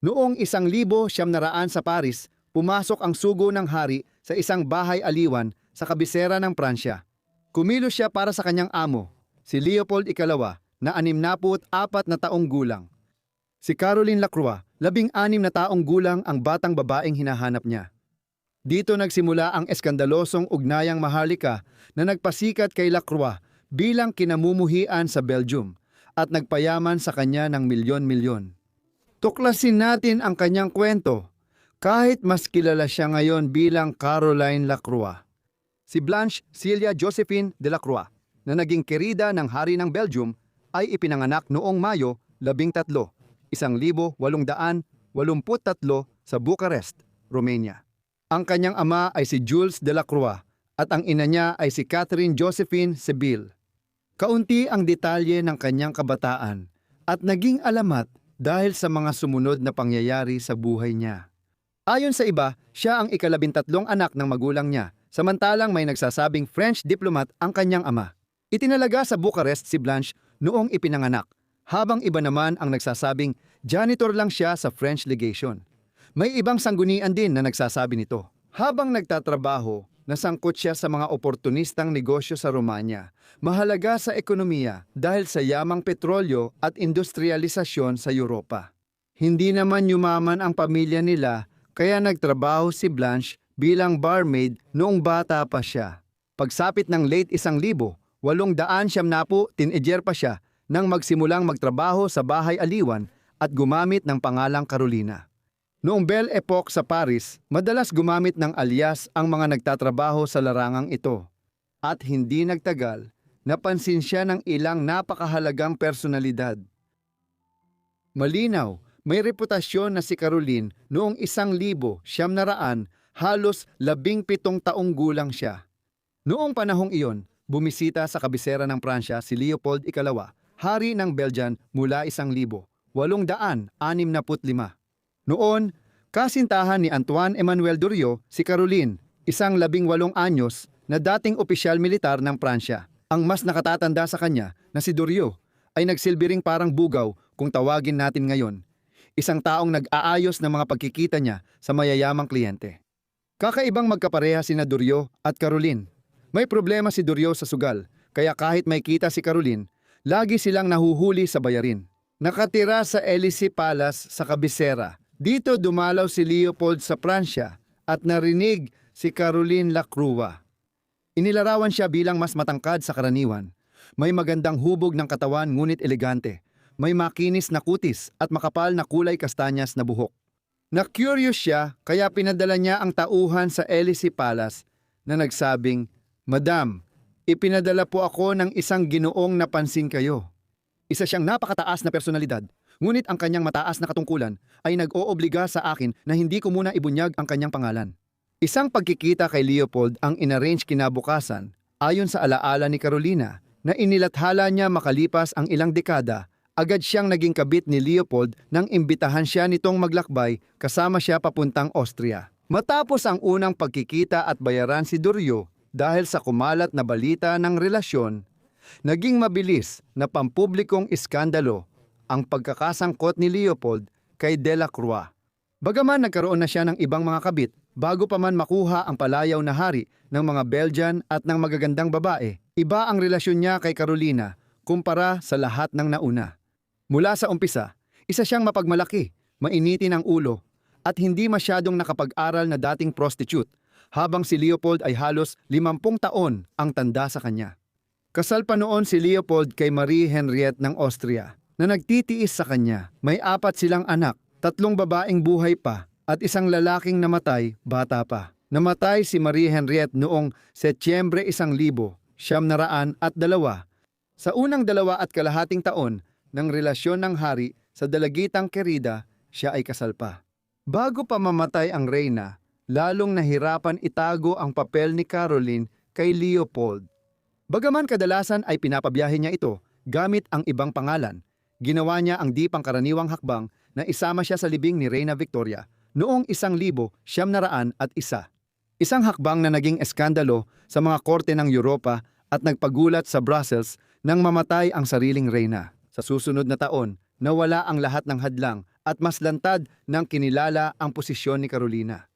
Noong 1900 sa Paris, pumasok ang sugo ng hari sa isang bahay aliwan sa kabisera ng Pransya. Kumilos siya para sa kanyang amo, si Leopold Ikalawa, na 64 na taong gulang. Si Caroline Lacroix, 16 na taong gulang ang batang babaeng hinahanap niya. Dito nagsimula ang eskandalosong ugnayang maharlika na nagpasikat kay Lacroix bilang kinamumuhian sa Belgium at nagpayaman sa kanya ng milyon-milyon. Tuklasin natin ang kanyang kwento, kahit mas kilala siya ngayon bilang Caroline Lacroix. Si Blanche Celia Josephine de Lacroix, na naging kerida ng hari ng Belgium, ay ipinanganak noong Mayo 13, 1883 sa Bucharest, Romania. Ang kanyang ama ay si Jules de Lacroix at ang ina niya ay si Catherine Josephine Seville. Kaunti ang detalye ng kanyang kabataan at naging alamat dahil sa mga sumunod na pangyayari sa buhay niya. Ayon sa iba, siya ang ika-13 anak ng magulang niya, samantalang may nagsasabing French diplomat ang kanyang ama. Itinalaga sa Bucharest si Blanche noong ipinanganak, habang iba naman ang nagsasabing janitor lang siya sa French legation. May ibang sanggunian din na nagsasabi nito. Habang nagtatrabaho, nasangkot siya sa mga oportunistang negosyo sa Romanya, mahalaga sa ekonomiya dahil sa yamang petrolyo at industrialisasyon sa Europa. Hindi naman yumaman ang pamilya nila, kaya nagtrabaho si Blanche bilang barmaid noong bata pa siya. Pagsapit ng late 1870, teenager pa siya nang magsimulang magtrabaho sa bahay aliwan at gumamit ng pangalang Carolina. Noong Belle Époque sa Paris, madalas gumamit ng alias ang mga nagtatrabaho sa larangang ito. At hindi nagtagal, napansin siya ng ilang napakahalagang personalidad. Malinaw, may reputasyon na si Caroline noong 1900, halos 17 taong gulang siya. Noong panahong iyon, bumisita sa kabisera ng Pransya si Leopold Ikalawa, hari ng Belgian mula 1865. Noon, kasintahan ni Antoine Emmanuel Durieux si Caroline, isang 18 anyos na dating opisyal militar ng Pransya. Ang mas nakatatanda sa kanya na si Durieux ay nagsilbi ring parang bugaw kung tawagin natin ngayon. Isang taong nag-aayos ng mga pagkikita niya sa mayayamang kliyente. Kakaibang magkapareha sina Durieux at Caroline. May problema si Durieux sa sugal, kaya kahit may kita si Caroline, lagi silang nahuhuli sa bayarin. Nakatira sa Élysée Palace sa kabisera. Dito dumalaw si Leopold sa Pransya at narinig si Caroline Lacroix. Inilarawan siya bilang mas matangkad sa karaniwan. May magandang hubog ng katawan ngunit elegante. May makinis na kutis at makapal na kulay kastanyas na buhok. Na-curious siya kaya pinadala niya ang tauhan sa Élysée Palace na nagsabing, "Madam, ipinadala po ako ng isang ginoong napansin kayo." Isa siyang napakataas na personalidad, ngunit ang kanyang mataas na katungkulan ay nag-oobliga sa akin na hindi ko muna ibunyag ang kanyang pangalan. Isang pagkikita kay Leopold ang inarrange kinabukasan ayon sa alaala ni Carolina na inilathala niya makalipas ang ilang dekada. Agad siyang naging kabit ni Leopold nang imbitahan siya nitong maglakbay kasama siya papuntang Austria. Matapos ang unang pagkikita at bayaran si Durieux dahil sa kumalat na balita ng relasyon, naging mabilis na pampublikong iskandalo ang pagkakasangkot ni Leopold kay Delacroix. Bagaman nagkaroon na siya ng ibang mga kabit bago pa man makuha ang palayaw na hari ng mga Belgian at ng magagandang babae, iba ang relasyon niya kay Carolina kumpara sa lahat ng nauna. Mula sa umpisa, isa siyang mapagmalaki, mainitin ang ulo, at hindi masyadong nakapag-aral na dating prostitute, habang si Leopold ay halos 50 taon ang tanda sa kanya. Kasal pa noon si Leopold kay Marie Henriette ng Austria, na nagtitiis sa kanya. May 4 silang anak, 3 babaeng buhay pa, at isang lalaking namatay, bata pa. Namatay si Marie Henriette noong Setyembre 1902. Sa unang 2.5 taon, ng relasyon ng hari sa dalagitang kerida, siya ay kasal pa. Bago pa mamatay ang reyna, lalong nahirapan itago ang papel ni Caroline kay Leopold. Bagaman kadalasan ay pinapabiyahe niya ito gamit ang ibang pangalan, ginawa niya ang di pangkaraniwang hakbang na isama siya sa libing ni Reyna Victoria noong 1901. Isang hakbang na naging eskandalo sa mga korte ng Europa at nagpagulat sa Brussels nang mamatay ang sariling reyna. Sa susunod na taon, nawala ang lahat ng hadlang at mas lantad ng kinilala ang posisyon ni Carolina.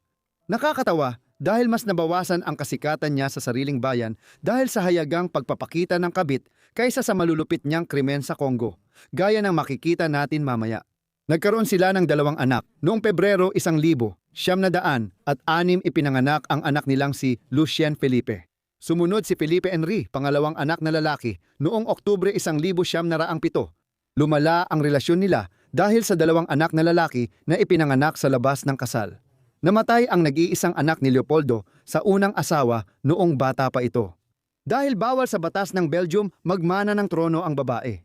Nakakatawa dahil mas nabawasan ang kasikatan niya sa sariling bayan dahil sa hayagang pagpapakita ng kabit kaysa sa malulupit niyang krimen sa Congo, gaya ng makikita natin mamaya. Nagkaroon sila ng 2 anak. Noong Pebrero 1900 at 6 ipinanganak ang anak nilang si Lucien Felipe. Sumunod si Felipe Henry, pangalawang anak na lalaki, noong Oktubre 1907. Lumala ang relasyon nila dahil sa 2 anak na lalaki na ipinanganak sa labas ng kasal. Namatay ang nag-iisang anak ni Leopoldo sa unang asawa noong bata pa ito. Dahil bawal sa batas ng Belgium magmana ng trono ang babae.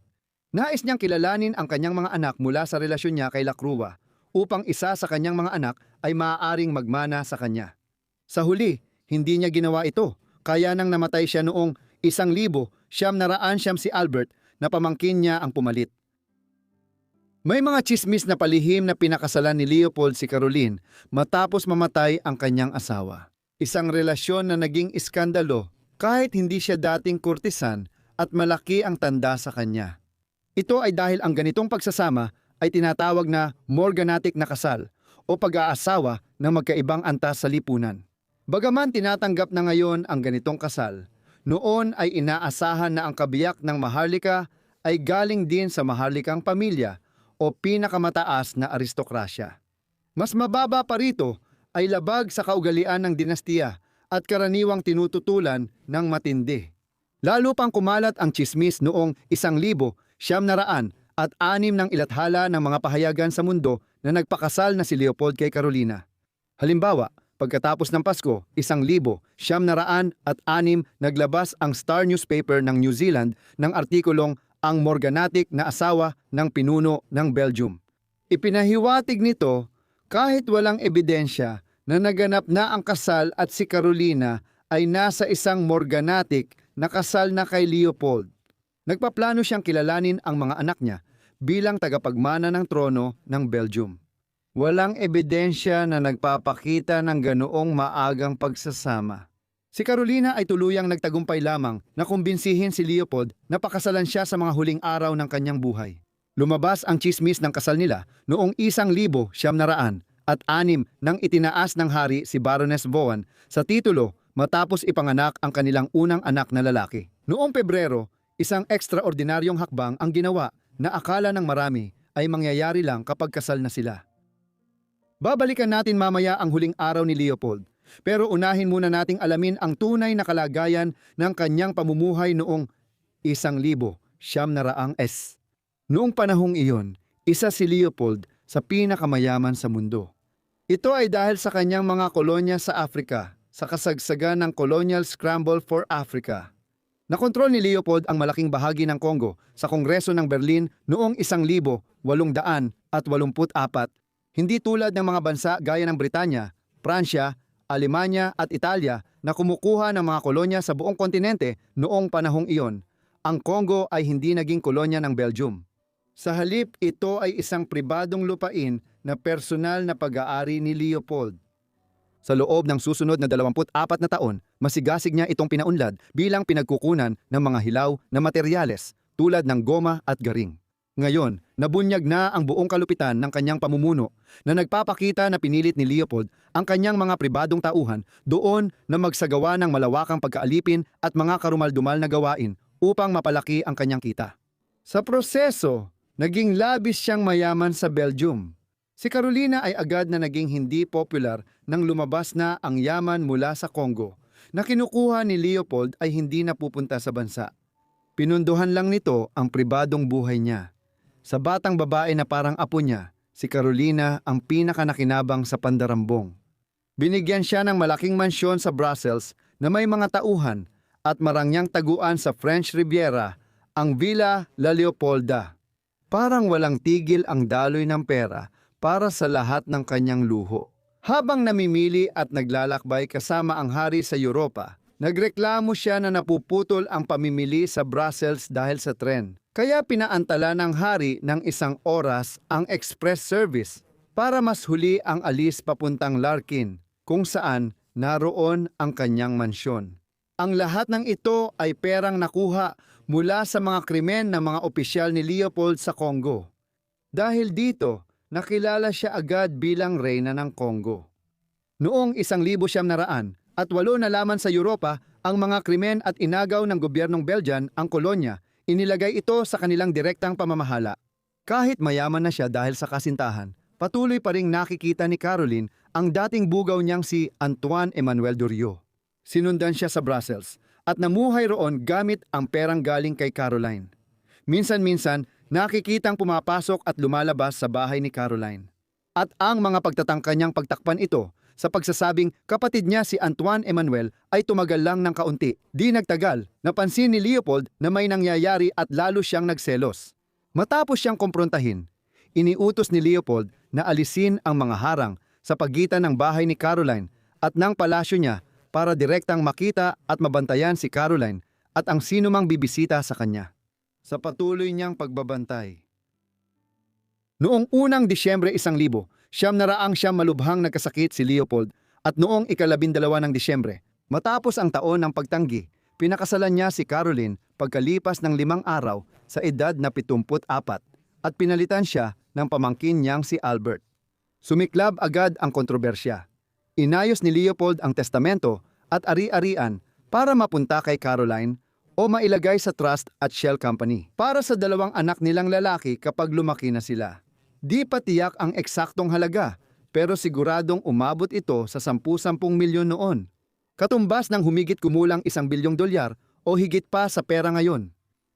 Nais niyang kilalanin ang kanyang mga anak mula sa relasyon niya kay Lacrua upang isa sa kanyang mga anak ay maaaring magmana sa kanya. Sa huli, hindi niya ginawa ito. Kaya nang namatay siya noong 1900 si Albert na pamangkin niya ang pumalit. May mga tsismis na palihim na pinakasalan ni Leopold si Caroline matapos mamatay ang kanyang asawa. Isang relasyon na naging iskandalo kahit hindi siya dating kurtisan at malaki ang tanda sa kanya. Ito ay dahil ang ganitong pagsasama ay tinatawag na morganatic na kasal o pag-aasawa ng magkaibang antas sa lipunan. Bagaman tinatanggap na ngayon ang ganitong kasal, noon ay inaasahan na ang kabiyak ng maharlika ay galing din sa maharlikang pamilya o pinakamataas na aristokrasya. Mas mababa pa rito ay labag sa kaugalian ng dinastiya at karaniwang tinututulan ng matindi. Lalo pang kumalat ang tsismis noong 1900 at 6 ng ilathala ng mga pahayagan sa mundo na nagpakasal na si Leopold kay Carolina. Halimbawa, pagkatapos ng Pasko, 1906 naglabas ang Star newspaper ng New Zealand ng artikulong ang morganatic na asawa ng pinuno ng Belgium. Ipinahiwatig nito kahit walang ebidensya na naganap na ang kasal at si Carolina ay nasa isang morganatic na kasal na kay Leopold. Nagpaplano siyang kilalanin ang mga anak niya bilang tagapagmana ng trono ng Belgium. Walang ebidensya na nagpapakita ng ganoong maagang pagsasama. Si Carolina ay tuluyang nagtagumpay lamang na kumbinsihin si Leopold na pakasalan siya sa mga huling araw ng kanyang buhay. Lumabas ang tsismis ng kasal nila noong 1906 at 6 nang itinaas ng hari si Baroness Vaughan sa titulo matapos ipanganak ang kanilang unang anak na lalaki. Noong Pebrero, isang ekstraordinaryong hakbang ang ginawa na akala ng marami ay mangyayari lang kapag kasal na sila. Babalikan natin mamaya ang huling araw ni Leopold, pero unahin muna nating alamin ang tunay na kalagayan ng kanyang pamumuhay noong 1900. Noong panahong iyon, isa si Leopold sa pinakamayaman sa mundo. Ito ay dahil sa kanyang mga kolonya sa Afrika, sa kasagsagan ng Colonial Scramble for Africa. Nakontrol ni Leopold ang malaking bahagi ng Congo sa Kongreso ng Berlin noong 1884. Hindi tulad ng mga bansa gaya ng Britanya, Pransya, Alemanya at Italia na kumukuha ng mga kolonya sa buong kontinente noong panahong iyon. Ang Congo ay hindi naging kolonya ng Belgium. Sa halip, ito ay isang pribadong lupain na personal na pag-aari ni Leopold. Sa loob ng susunod na 24 na taon, masigasig niya itong pinaunlad bilang pinagkukunan ng mga hilaw na materyales tulad ng goma at garing. Ngayon, nabunyag na ang buong kalupitan ng kanyang pamumuno na nagpapakita na pinilit ni Leopold ang kanyang mga pribadong tauhan doon na magsagawa ng malawakang pagkaalipin at mga karumaldumal na gawain upang mapalaki ang kanyang kita. Sa proseso, naging labis siyang mayaman sa Belgium. Si Carolina ay agad na naging hindi popular nang lumabas na ang yaman mula sa Congo na kinukuha ni Leopold ay hindi napupunta sa bansa. Pinunduhan lang nito ang pribadong buhay niya. Sa batang babae na parang apo niya, si Carolina ang pinakanakinabang sa pandarambong. Binigyan siya ng malaking mansyon sa Brussels na may mga tauhan at marangyang taguan sa French Riviera, ang Villa La Leopolda. Parang walang tigil ang daloy ng pera para sa lahat ng kanyang luho. Habang namimili at naglalakbay kasama ang hari sa Europa, nagreklamo siya na napuputol ang pamimili sa Brussels dahil sa tren. Kaya pinaantala ng hari ng 1 oras ang express service para mas huli ang alis papuntang Larkin, kung saan naroon ang kanyang mansyon. Ang lahat ng ito ay perang nakuha mula sa mga krimen ng mga opisyal ni Leopold sa Congo. Dahil dito, Nakilala siya agad bilang reyna ng Congo. Noong 1900 at 8 nalaman sa Europa ang mga krimen at inagaw ng gobyernong Belgian ang kolonya, inilagay ito sa kanilang direktang pamamahala. Kahit mayaman na siya dahil sa kasintahan, patuloy pa ring nakikita ni Caroline ang dating bugaw niyang si Antoine Emmanuel Durieux. Sinundan siya sa Brussels at namuhay roon gamit ang perang galing kay Caroline. Minsan-minsan, nakikitang pumapasok at lumalabas sa bahay ni Caroline. At ang mga pagtatangka niyang pagtakpan ito sa pagsasabing kapatid niya si Antoine Emmanuel ay tumagal lang ng kaunti. Di nagtagal, napansin ni Leopold na may nangyayari at lalo siyang nagselos. Matapos siyang kumprontahin, iniutos ni Leopold na alisin ang mga harang sa pagitan ng bahay ni Caroline at ng palasyo niya para direktang makita at mabantayan si Caroline at ang sinumang bibisita sa kanya. Sa patuloy niyang pagbabantay. Noong unang Disyembre 1000, siyam malubhang nagkasakit si Leopold at noong 12 ng Disyembre, matapos ang taon ng pagtanggi, pinakasalan niya si Caroline pagkalipas ng 5 araw sa edad na 74 at pinalitan siya ng pamangkin niyang si Albert. Sumiklab agad ang kontrobersya. Inayos ni Leopold ang testamento at ari-arian para mapunta kay Caroline o mailagay sa trust at shell company para sa 2 anak nilang lalaki kapag lumaki na sila. Di pa tiyak ang eksaktong halaga pero siguradong umabot ito sa 10-10 milyon noon. Katumbas ng humigit kumulang $1 bilyong o higit pa sa pera ngayon.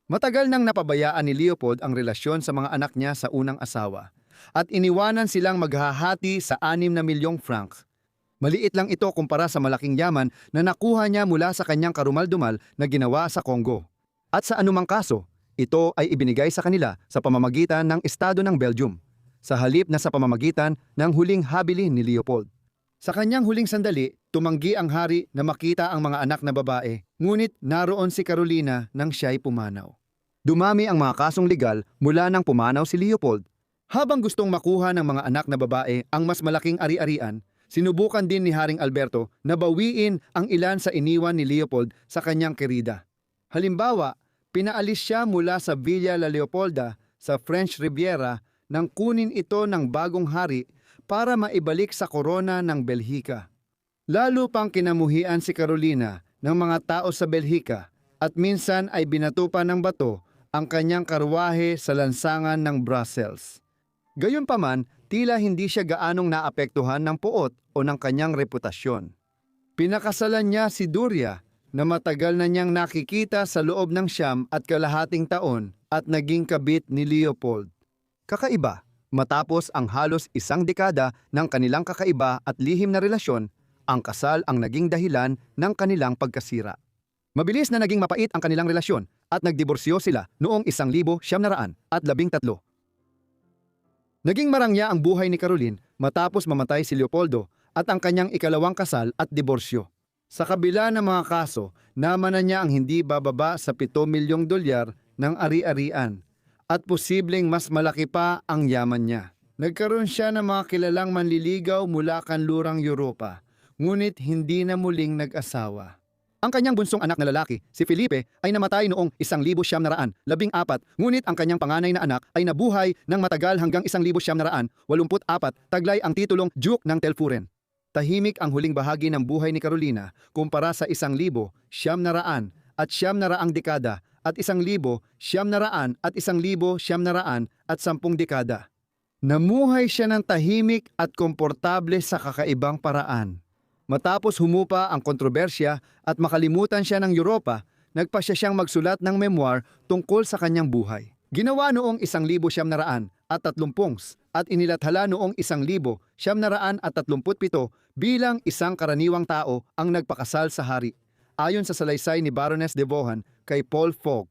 Matagal nang napabayaan ni Leopold ang relasyon sa mga anak niya sa unang asawa at iniwanan silang maghahati sa 6 na milyong francs. Maliit lang ito kumpara sa malaking yaman na nakuha niya mula sa kanyang karumal-dumal na ginawa sa Congo. At sa anumang kaso, ito ay ibinigay sa kanila sa pamamagitan ng Estado ng Belgium, sa halip na sa pamamagitan ng huling habilin ni Leopold. Sa kanyang huling sandali, tumanggi ang hari na makita ang mga anak na babae, ngunit naroon si Carolina nang siya'y pumanaw. Dumami ang mga kasong legal mula nang pumanaw si Leopold. Habang gustong makuha ng mga anak na babae ang mas malaking ari-arian, sinubukan din ni Haring Alberto na bawiin ang ilan sa iniwan ni Leopold sa kanyang kerida. Halimbawa, pinaalis siya mula sa Villa La Leopolda sa French Riviera nang kunin ito ng bagong hari para maibalik sa korona ng Belhika. Lalo pang kinamuhian si Carolina ng mga tao sa Belhika at minsan ay binatupa ng bato ang kanyang karwahe sa lansangan ng Brussels. Gayunpaman, tila hindi siya gaanong naapektuhan ng puot o ng kanyang reputasyon. Pinakasalan niya si Duria na matagal na niyang nakikita sa loob ng 9 at kalahating taon at naging kabit ni Leopold. Kakaiba, matapos ang halos 1 dekada ng kanilang kakaiba at lihim na relasyon, ang kasal ang naging dahilan ng kanilang pagkasira. Mabilis na naging mapait ang kanilang relasyon at nagdiborsyo sila noong 1913. Naging marangya ang buhay ni Caroline matapos mamatay si Leopoldo at ang kanyang ikalawang kasal at diborsyo. Sa kabila ng mga kaso, namanan niya ang hindi bababa sa $7 milyong ng ari-arian at posibleng mas malaki pa ang yaman niya. Nagkaroon siya ng mga kilalang manliligaw mula kanlurang Europa, ngunit hindi na muling nag-asawa. Ang kanyang bunsong anak na lalaki, si Felipe, ay namatay noong 1914, ngunit ang kanyang panganay na anak ay nabuhay ng matagal hanggang 1984, taglay ang titulong Duke ng Telfuren. Tahimik ang huling bahagi ng buhay ni Carolina kumpara sa 1,900 at 900 dekada at 1,900 at 1,910 dekada. Namuhay siya ng tahimik at komportable sa kakaibang paraan. Matapos humupa ang kontrobersya at makalimutan siya ng Europa, nagpasya siyang magsulat ng memoir tungkol sa kanyang buhay. Ginawa noong 1930 at inilathala noong 1937 bilang isang karaniwang tao ang nagpakasal sa hari, ayon sa salaysay ni Baroness de Vaughan kay Paul Fogg.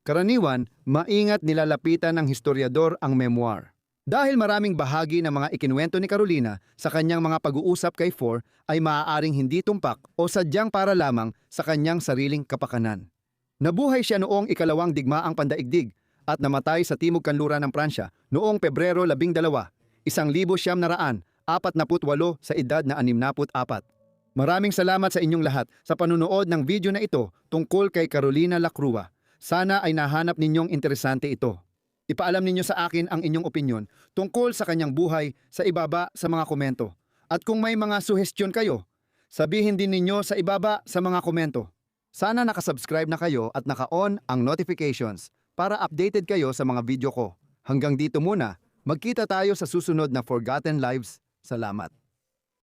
Karaniwan, maingat nilalapitan ng historiador ang memoir. Dahil maraming bahagi ng mga ikinuwento ni Carolina sa kanyang mga pag-uusap kay Ford ay maaaring hindi tumpak o sadyang para lamang sa kanyang sariling kapakanan. Nabuhay siya noong ikalawang digmaang pandaigdig at namatay sa Timog Kanluran ng Pransya noong Pebrero 12, 1948 sa edad na 64. Maraming salamat sa inyong lahat sa panunood ng video na ito tungkol kay Carolina Lacrua. Sana ay nahanap ninyong interesante ito. Ipaalam ninyo sa akin ang inyong opinyon tungkol sa kanyang buhay sa ibaba sa mga komento. At kung may mga suhestyon kayo, sabihin din ninyo sa ibaba sa mga komento. Sana nakasubscribe na kayo at naka-on ang notifications para updated kayo sa mga video ko. Hanggang dito muna, magkita tayo sa susunod na Forgotten Lives. Salamat.